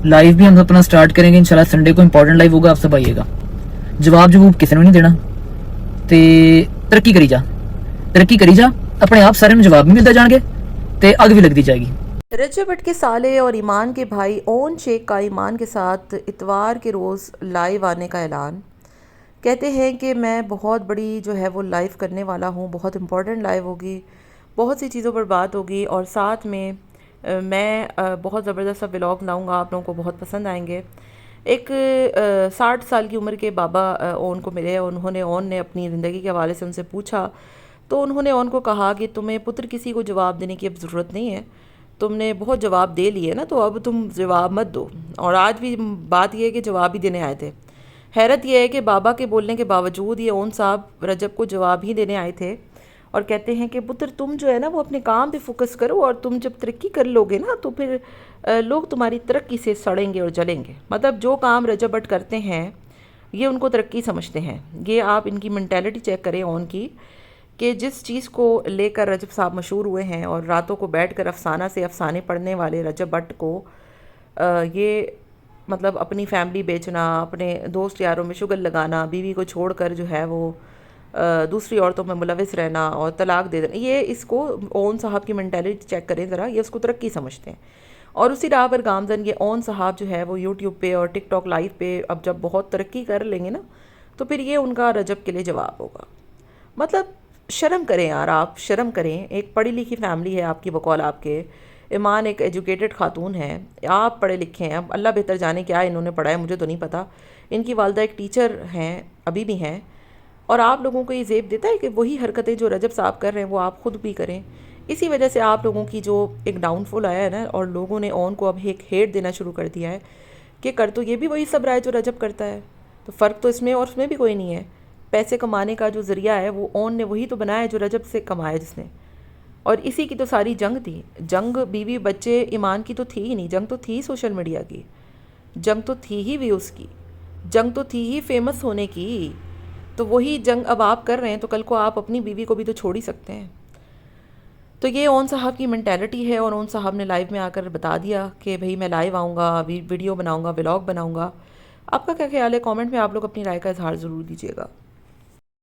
Live भी हम अपना स्टार्ट करेंगे इंशाल्लाह, संडे को इंपॉर्टेंट लाइव होगा, आप सब आइएगा। जवाब जवाब किसी ने नहीं देना ते तरक्की करी जा, तरक्की करी जा, अपने आप सारे जवाब भी मिलते जाएंगे ते अग भी लगती जाएगी। रजब भट्ट के साले और ईमान के भाई ओन शेख का ईमान के साथ इतवार के रोज़ लाइव आने का ऐलान। कहते हैं कि मैं बहुत बड़ी जो है वो लाइव करने वाला हूँ, बहुत इम्पोर्टेंट लाइव होगी, बहुत सी चीज़ों पर बात होगी और साथ में मैं बहुत ज़बरदस्त सा व्लॉग लाऊंगा, आप लोगों को बहुत पसंद आएंगे। एक 60 साल की उम्र के बाबा ओन को मिले, उन्होंने ओन ने अपनी ज़िंदगी के हवाले से उनसे पूछा तो उन्होंने ओन को कहा कि तुम्हें पुत्र किसी को जवाब देने की अब ज़रूरत नहीं है, तुमने बहुत जवाब दे लिए ना, तो अब तुम जवाब मत दो। और आज भी बात यह है कि जवाब ही देने आए थे। हैरत यह है कि बाबा के बोलने के बावजूद ये ओन साहब रजब को जवाब ही देने आए थे और कहते हैं कि पुत्र तुम जो है ना वो अपने काम पे फोकस करो और तुम जब तरक्की कर लोगे ना तो फिर लोग तुम्हारी तरक्की से सड़ेंगे और जलेंगे। मतलब जो काम रजब भट्ट करते हैं ये उनको तरक्की समझते हैं। ये आप इनकी मेंटालिटी चेक करें ओन की, कि जिस चीज़ को लेकर रजब साहब मशहूर हुए हैं और रातों को बैठकर अफसाना से अफसाने पढ़ने वाले रजब भट्ट को ये मतलब अपनी फैमिली बेचना, अपने दोस्त यारों में शुगर लगाना, बीवी को छोड़कर जो है वो दूसरी औरतों में मुलविस रहना और तलाक दे देना, ये इसको ओन साहब की मेंटालिटी चेक करें ज़रा, ये उसको तरक्की समझते हैं। और उसी राह पर गामजन ये ओन साहब जो है वो यूट्यूब पे और टिकटॉक लाइव पे अब जब बहुत तरक्की कर लेंगे ना तो फिर ये उनका रजब के लिए जवाब होगा। मतलब शर्म करें यार, आप शर्म करें। एक पढ़ी लिखी फैमिली है आपकी बकौल आपके, ईमान एक एजुकेटेड खातून है, आप पढ़े लिखे हैं, अब अल्लाह बेहतर जाने क्या इन्होंने पढ़ा है, मुझे तो नहीं पता। इनकी वालदा एक टीचर हैं, अभी भी हैं, और आप लोगों को ये ज़ेब देता है कि वही हरकतें जो रजब साहब कर रहे हैं वो आप ख़ुद भी करें। इसी वजह से आप लोगों की जो एक डाउनफॉल आया है ना, और लोगों ने ओन को अब एक हेट देना शुरू कर दिया है कि कर तो ये भी वही सब रहा है जो रजब करता है, तो फ़र्क तो इसमें और उसमें भी कोई नहीं है। पैसे कमाने का जो ज़रिया है वो ओन ने वही तो बनाया है जो रजब से कमाया जिसने। और इसी की तो सारी जंग थी। जंग बीवी बच्चे ईमान की तो थी ही नहीं, जंग तो थी सोशल मीडिया की, जंग तो थी ही व्यूज़ की, जंग तो थी ही फेमस होने की। तो वही जंग अब आप कर रहे हैं तो कल को आप अपनी बीवी को भी तो छोड़ ही सकते हैं। तो ये ओन साहब की मेंटालिटी है और ओन साहब ने लाइव में आकर बता दिया कि भाई मैं लाइव आऊँगा, वीडियो बनाऊँगा, व्लॉग बनाऊँगा। आपका क्या ख्याल है? कमेंट में आप लोग अपनी राय का इजहार ज़रूर दीजिएगा।